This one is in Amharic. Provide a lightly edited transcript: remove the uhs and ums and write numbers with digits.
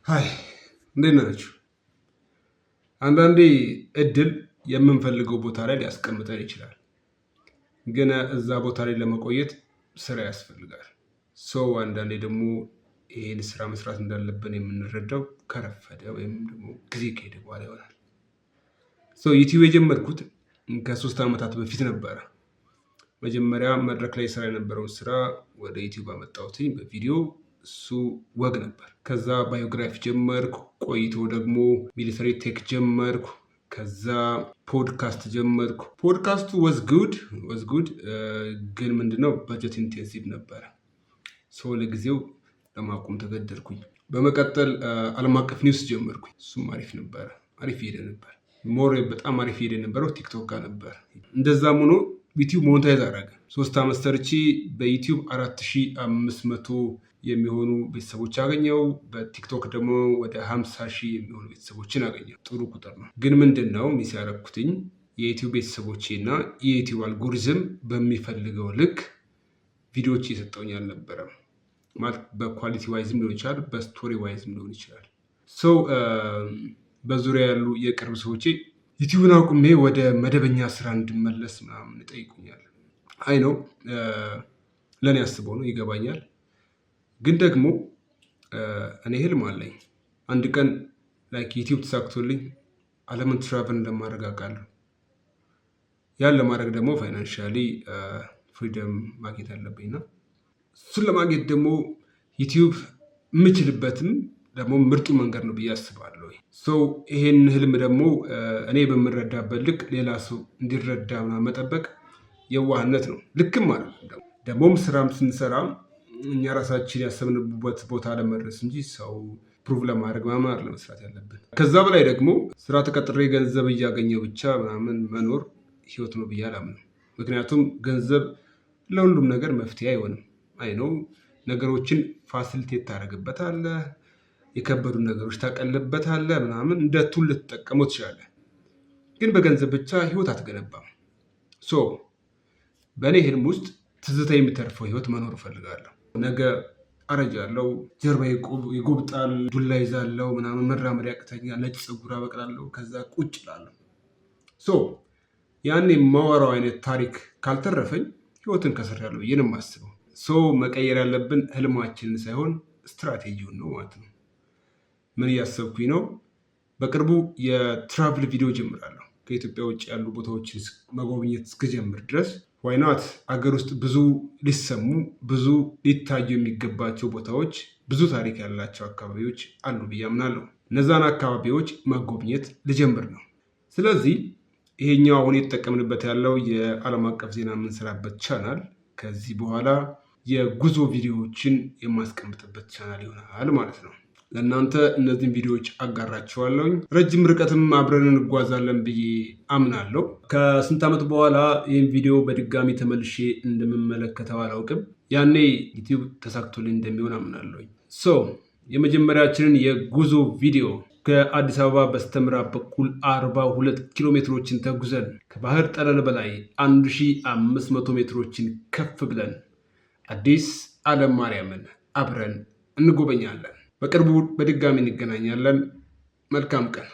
ሃይ እንዴት ናችሁ? አንዳንዴ እድል የምንፈልገው ቦታ ላይ ሊያስቀምጠን ይችላል። ግን እዛ ቦታ ላይ ለመቆየት ስራ ያስፈልጋል። ሰው አንዳንዴ ደግሞ ይህን ስራ መስራት እንዳለብን የምንረዳው ከረፈደ ወይም ደግሞ ጊዜ ከሄደ በኋላ ይሆናል። ዩቲዩብ የጀመርኩት ከሶስት ዓመታት በፊት ነበረ። መጀመሪያ መድረክ ላይ ስራ የነበረውን ስራ ወደ ዩቲዩብ አመጣሁትኝ በቪዲዮ። እሱ ወግ ነበር። ከዛ ባዮግራፊ ጀመርኩ። ቆይቶ ደግሞ ሚሊተሪ ቴክ ጀመርኩ። ከዛ ፖድካስት ጀመርኩ። ፖድካስቱ ወዝ ጉድ ግን ምንድነው በጀት ኢንቴንሲቭ ነበረ። ለጊዜው ለማቆም ተገደድኩኝ። በመቀጠል ዓለም አቀፍ ኒውስ ጀመርኩኝ። እሱም አሪፍ ነበረ፣ አሪፍ ሄደ ነበር። በጣም አሪፍ ሄደ የነበረው ቲክቶክ ጋር ነበር። እንደዛም ሆኖ ዩቲዩብ ሞኔታይዝ አደረገ። 3 ዓመት ሰርቼ በዩቲዩብ 4500 የሚሆኑ ቤተሰቦች አገኘው። በቲክቶክ ደግሞ ወደ 50,000 የሚሆኑ ቤተሰቦችን አገኘው። ጥሩ ቁጥር ነው። ግን ምንድነው ሚስ ያደረኩትኝ የዩቲዩብ ቤተሰቦቼ እና የዩቲዩብ አልጎሪዝም በሚፈልገው ልክ ቪዲዮዎች እየሰጠውኝ አልነበረም። ማለት በኳሊቲ ዋይዝም ሊሆን ይችላል፣ በስቶሪ ዋይዝም ሊሆን ይችላል። በዙሪያ ያሉ የቅርብ ሰዎቼ ዩቲዩብን አቁሜ ወደ መደበኛ ስራ እንድመለስ ምናምን ይጠይቁኛል። አይ ነው ለእኔ አስበው ነው፣ ይገባኛል። ግን ደግሞ እኔ ህልም አለኝ። አንድ ቀን ዩቲዩብ ተሳክቶልኝ ዓለምን ትራቨል እንደማድረግ አውቃለሁ። ያን ለማድረግ ደግሞ ፋይናንሻሊ ፍሪደም ማግኘት አለብኝ እና እሱን ለማግኘት ደግሞ ዩቲዩብ የምችልበትም ደግሞ ምርጡ መንገድ ነው ብዬ አስባለሁ። ይሄን ህልም ደግሞ እኔ በምረዳበት ልክ ሌላ ሰው እንዲረዳ መጠበቅ የዋህነት ነው። ልክም ማለት ነው። ደግሞም ስራም ስንሰራ እኛ ራሳችን ያሰብንበት ቦታ ለመድረስ እንጂ ሰው ፕሩቭ ለማድረግ ምናምን ለመስራት ያለብን። ከዛ በላይ ደግሞ ስራ ተቀጥሬ ገንዘብ እያገኘው ብቻ ምናምን መኖር ህይወት ነው ብዬ አላምንም። ምክንያቱም ገንዘብ ለሁሉም ነገር መፍትሄ አይሆንም። አይ ነው ነገሮችን ፋሲሊቴት ታደርግበታለህ፣ የከበዱ ነገሮች ታቀልበታለህ ምናምን፣ እንደ ቱል ልትጠቀመው ትችላለህ። ግን በገንዘብ ብቻ ህይወት አትገነባም። በእኔ ህልም ውስጥ ትዝታ የሚተርፈው ህይወት መኖር እፈልጋለሁ። ነገ አረጃለሁ፣ ጀርባ ይጎብጣል፣ ዱላ ይዛለሁ ምናምን፣ መራመድ ያቅተኛል፣ ነጭ ፀጉር አበቅላለሁ፣ ከዛ ቁጭ እላለሁ። ያን የማወራው አይነት ታሪክ ካልተረፈኝ ህይወትን ከስሬያለሁ ብዬ ነው የማስበው። መቀየር ያለብን ህልማችንን ሳይሆን ስትራቴጂውን ነው ማለት ነው። ምን እያሰብኩኝ ነው? በቅርቡ የትራቭል ቪዲዮ ጀምራለሁ። ከኢትዮጵያ ውጭ ያሉ ቦታዎችን መጎብኘት እስክጀምር ድረስ ዋይናት አገር ውስጥ ብዙ ሊሰሙ ብዙ ሊታዩ የሚገባቸው ቦታዎች፣ ብዙ ታሪክ ያላቸው አካባቢዎች አሉ ብዬ አምናለሁ። እነዛን አካባቢዎች መጎብኘት ልጀምር ነው። ስለዚህ ይሄኛው አሁን የተጠቀምንበት ያለው የዓለም አቀፍ ዜና የምንሰራበት ቻናል ከዚህ በኋላ የጉዞ ቪዲዮዎችን የማስቀምጥበት ቻናል ይሆናል ማለት ነው። ለእናንተ እነዚህን ቪዲዮዎች አጋራችኋለሁኝ። ረጅም ርቀትም አብረን እንጓዛለን ብዬ አምናለሁ። ከስንት ዓመት በኋላ ይህን ቪዲዮ በድጋሚ ተመልሼ እንደምመለከተው አላውቅም። ያኔ ዩቲዩብ ተሳክቶልኝ እንደሚሆን አምናለሁኝ። የመጀመሪያችንን የጉዞ ቪዲዮ ከአዲስ አበባ በስተምዕራብ በኩል 42 ኪሎ ሜትሮችን ተጉዘን ከባህር ጠለል በላይ 1500 ሜትሮችን ከፍ ብለን አዲስ ዓለም ማርያምን አብረን እንጎበኛለን። በቅርቡ በድጋሚ እንገናኛለን። መልካም ቀን።